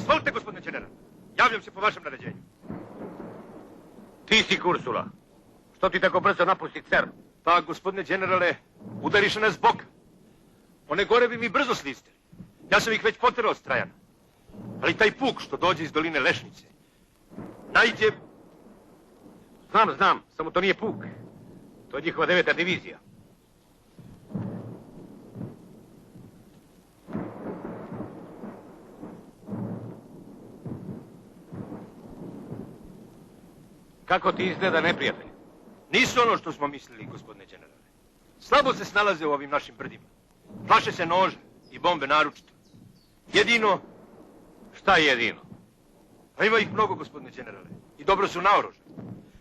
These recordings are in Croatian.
Izvolite, gospodine general. Javljam se po vašem naređenju. Ti si Kursula. Što ti tako brzo napusti CERN? Pa, gospodine generale, udariše nas bok. One gore bi mi brzo slistili. Ja sam ih već poterao s Trajana. Ali taj puk što dođe iz doline Lešnice, najđe... Znam, samo to nije puk. To je njihova 9. divizija. Kako ti izgleda neprijatelj? Nisu ono što smo mislili, gospodine generale. Slabo se snalaze u ovim našim brdima. Plaše se noža i bombe naročito. Jedino... Šta je jedino? A ima ih mnogo, gospodine generale. I dobro su naoružani.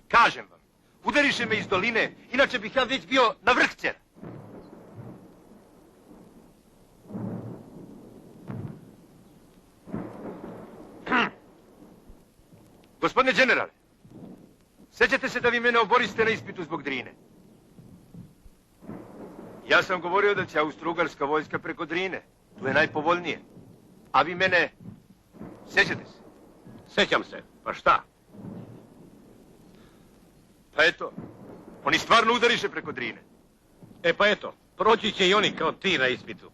Kažem vam, udariše me iz doline, inače bih ja već bio na vrh CERN. Gospodine generale, sjećate se da vi mene oboriste na ispitu zbog Drine? Ja sam govorio da će Austro-Ugarska vojska preko Drine. Tu je najpovoljnije. A vi mene... Sjećate se? Sjećam se. Pa šta? Pa eto, oni stvarno udariše preko Drine. E pa eto, proći će i oni kao ti na ispitu.